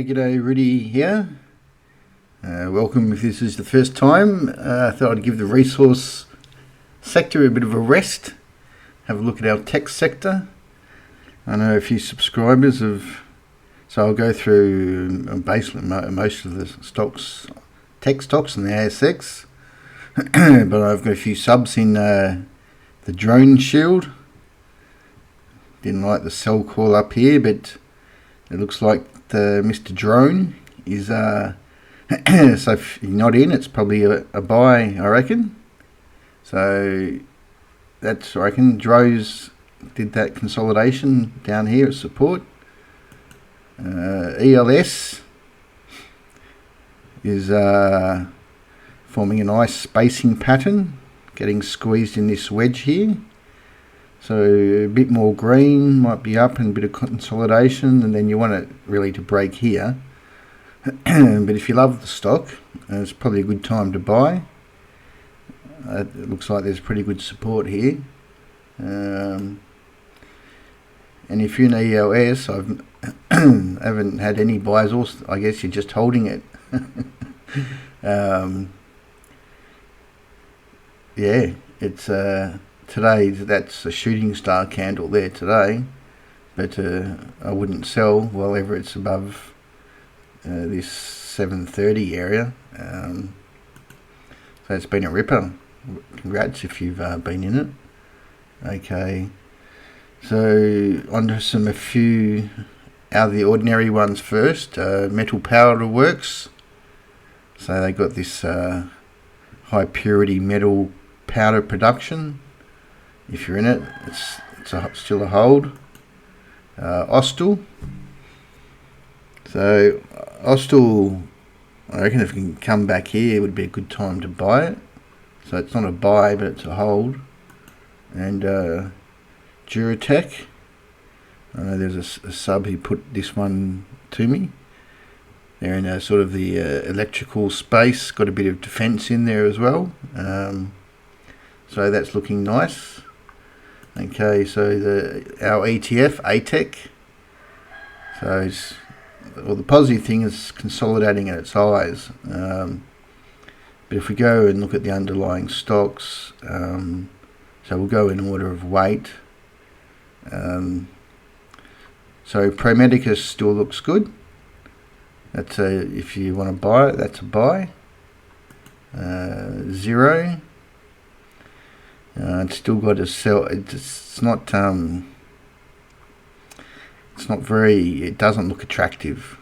Hey, g'day, Rudy here. Welcome if this is the first time. I thought I'd give the resource sector a bit of a rest. Have a look at our tech sector. I know a few subscribers have, so I'll go through basically most of the stocks, tech stocks in the ASX. But I've got a few subs in the drone shield. Didn't like the sell call up here, but it looks like the Mr. Drone is so if you're not in, it's probably a buy, I reckon. So that's, I reckon, Drones did that consolidation down here at support. ELS is forming a nice spacing pattern, getting squeezed in this wedge here. So a bit more green, might be up, and a bit of consolidation, and then you want it really to break here. But if you love the stock, it's probably a good time to buy. It looks like there's pretty good support here. And if you're in ELS, I haven't had any buys, or I guess you're just holding it. Yeah, it's today, that's a shooting star candle there today, but I wouldn't sell while ever it's above this 730 area. So it's been a ripper. Congrats if you've been in it. Okay, so on to a few out of the ordinary ones first. Metal Powder Works. So they got this high purity metal powder production. If you're in it, it's still a hold. Austal. So Austal, I reckon if it can come back here, it would be a good time to buy it. So it's not a buy, but it's a hold. And Duratec. I know there's a sub who put this one to me. They're in a sort of the electrical space, got a bit of defense in there as well. So that's looking nice. Okay, so our ETF, ATEC. So the positive thing is consolidating at its highs. But if we go and look at the underlying stocks, so we'll go in order of weight. So Pro Medicus still looks good. That's if you want to buy it, that's a buy. Zero. It's still got to sell. It's not very. It doesn't look attractive.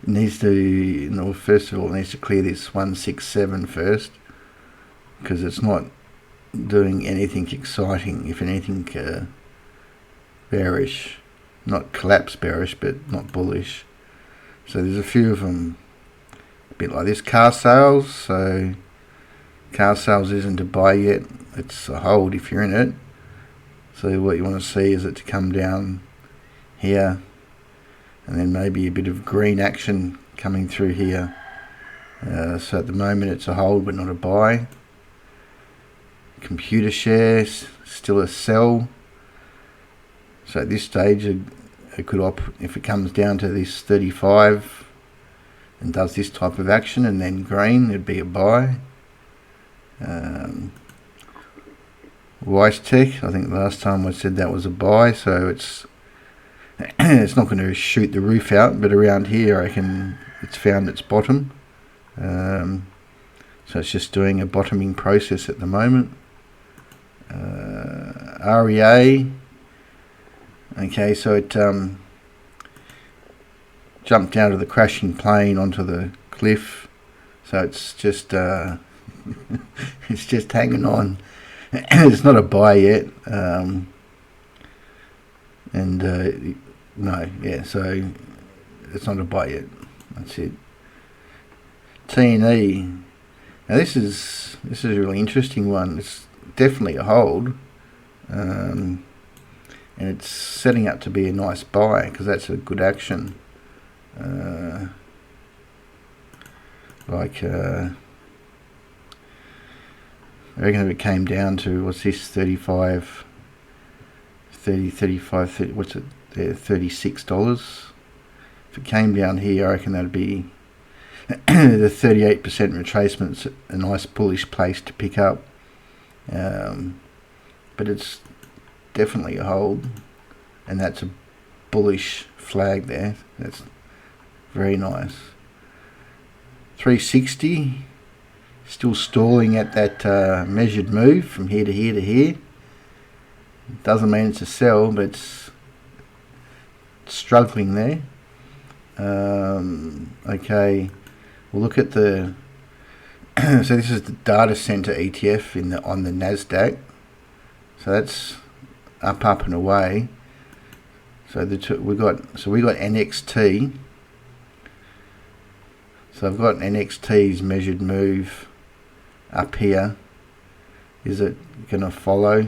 It needs to. First of all, it needs to clear this 167 first, because it's not doing anything exciting. If anything, bearish, not collapse bearish, but not bullish. So there's a few of them, a bit like this. Car sales. So car sales isn't a buy yet, it's a hold if you're in it. So what you want to see is it to come down here, and then maybe a bit of green action coming through here. So at the moment it's a hold but not a buy. Computer shares, still a sell. So at this stage it could if it comes down to this 35 and does this type of action and then green, it'd be a buy. WiseTech, I think last time I said that was a buy, so it's it's not going to shoot the roof out, but around here I reckon it's found its bottom. So it's just doing a bottoming process at the moment. REA, okay, so it jumped out of the crashing plane onto the cliff, so it's just it's just hanging on. It's not a buy yet, no, yeah, so it's not a buy yet. That's it. T&E. Now this is a really interesting one. It's definitely a hold, and it's setting up to be a nice buy because that's a good action. I reckon if it came down to, what's this, 35, 30, 35, 30, what's it there, $36, if it came down here, I reckon that'd be the 38% retracement's a nice bullish place to pick up. But it's definitely a hold, and that's a bullish flag there. That's very nice. 360, still stalling at that measured move from here to here to here. Doesn't mean it's a sell, but it's struggling there. Okay, we'll look at the so this is the data center ETF on the Nasdaq. So that's up and away. So we got NXT. So I've got NXT's measured move up here. Is it going to follow?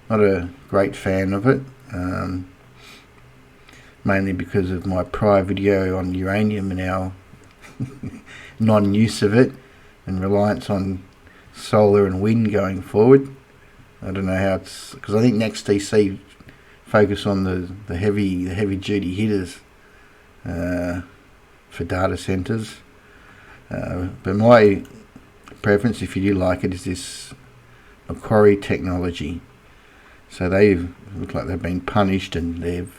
Not a great fan of it. Mainly because of my prior video on uranium and our non-use of it and reliance on solar and wind going forward. I don't know how it's, because I think next DC focus on the heavy duty hitters for data centers. But my preference, if you do like it, is this Macquarie technology. So they look like they've been punished and they've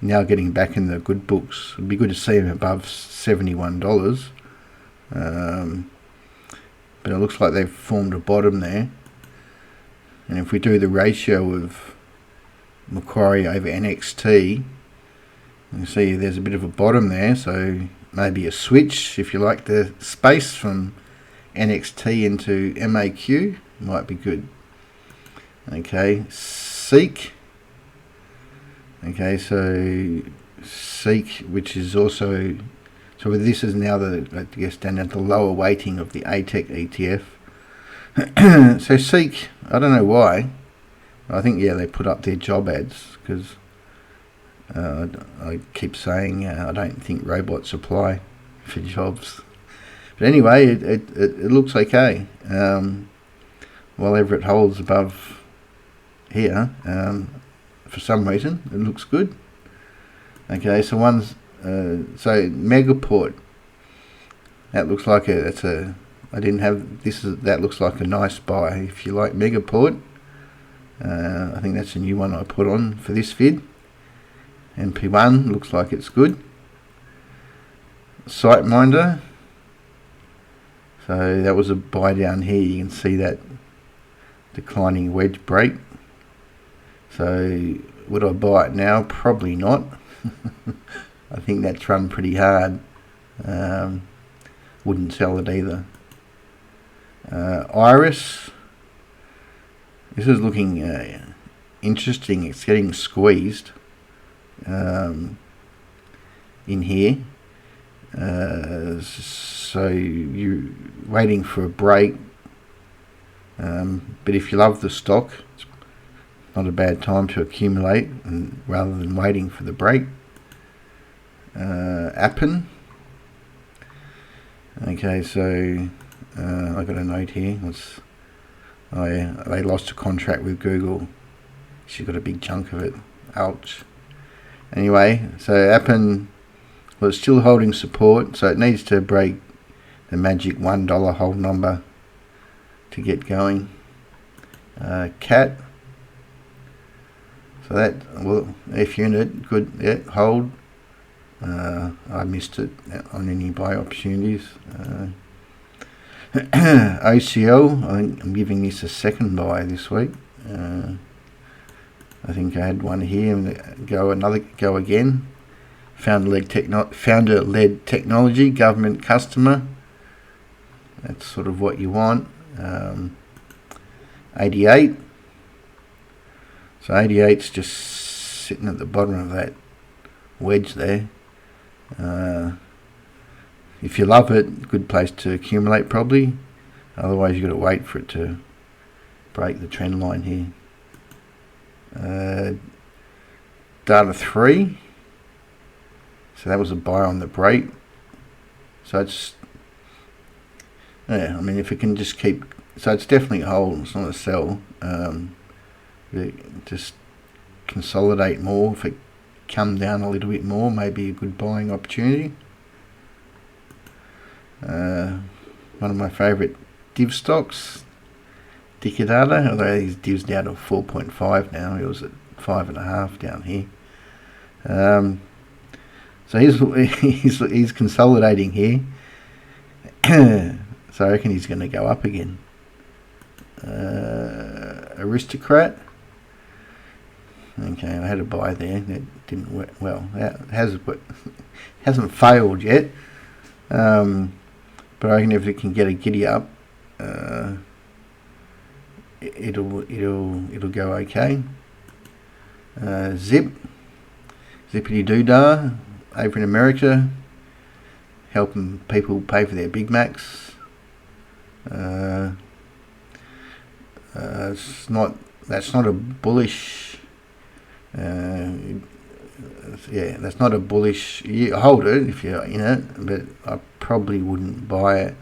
now getting back in the good books. It'd be good to see them above $71. But it looks like they've formed a bottom there. And if we do the ratio of Macquarie over NXT, you see there's a bit of a bottom there, so maybe a switch, if you like the space from NXT into MAQ, might be good. Okay, Seek. Okay, so Seek, which is also, so this is now I guess down at the lower weighting of the ATEC ETF. So Seek, I don't know why. I think, yeah, they put up their job ads because I keep saying I don't think robots apply for jobs. But anyway, it looks okay. While ever it holds above here, for some reason, it looks good. Okay, so so Megaport. That looks like that looks like a nice buy. If you like Megaport, I think that's a new one I put on for this vid. MP1 looks like it's good. SiteMinder. So that was a buy down here. You can see that declining wedge break. So would I buy it now? Probably not. I think that's run pretty hard. Wouldn't sell it either. Iris. This is looking interesting. It's getting squeezed in here. So you're waiting for a break. But if you love the stock, it's not a bad time to accumulate and rather than waiting for the break. Appen. Okay, so I got a note here. They lost a contract with Google. She got a big chunk of it. Ouch. Anyway, so Appen was still holding support, so it needs to break the magic $1 hold number to get going. Cat. So that, well, F unit, good, yeah, hold. I missed it on any buy opportunities. OCL, I think I'm giving this a second buy this week. I think I had one here and go again. Founder-led technology, government customer. That's sort of what you want. 88. So 88's just sitting at the bottom of that wedge there. If you love it, good place to accumulate probably. Otherwise you've got to wait for it to break the trend line here. Data 3. So that was a buy on the break. So it's, yeah, I mean, if it can just keep, so it's definitely a hold, it's not a sell. Just consolidate more. If it come down a little bit more, maybe a good buying opportunity. One of my favourite div stocks, Dicadata, although his div's down to 4.5 now. He was at 5.5 down here. So he's consolidating here. So I reckon he's going to go up again. Aristocrat. Okay, I had a buy there. That didn't work well. That hasn't failed yet. But I reckon if it can get a giddy up, it'll go okay. Zippity Doodah, over in America, helping people pay for their Big Macs. That's not a bullish. That's not a bullish. You hold it if you're in it, but I probably wouldn't buy it.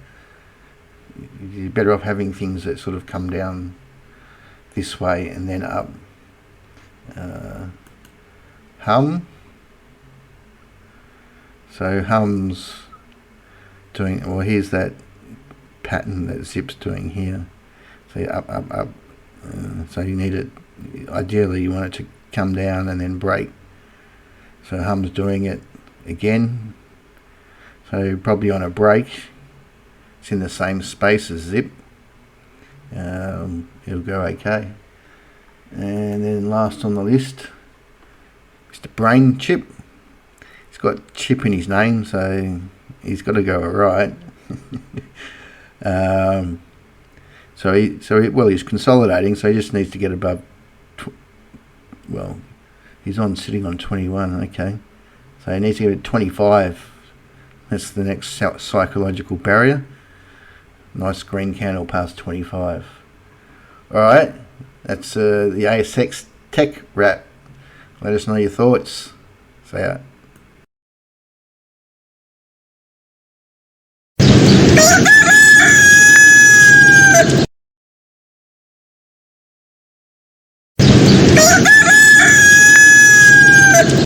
You're better off having things that sort of come down this way and then up. Hum. So Hum's doing, well, here's that pattern that Zip's doing here. So up. So you need it, ideally you want it to come down and then break. So Hum's doing it again. So probably on a break, it's in the same space as Zip. It'll go okay. And then last on the list, Mr. Brain Chip. He's got Chip in his name, so he's got to go alright. He's consolidating, so he just needs to get above. He's sitting on 21. Okay, so he needs to get to 25. That's the next psychological barrier. Nice green candle past 25. All right, that's the ASX Tech Wrap. Let us know your thoughts. See ya.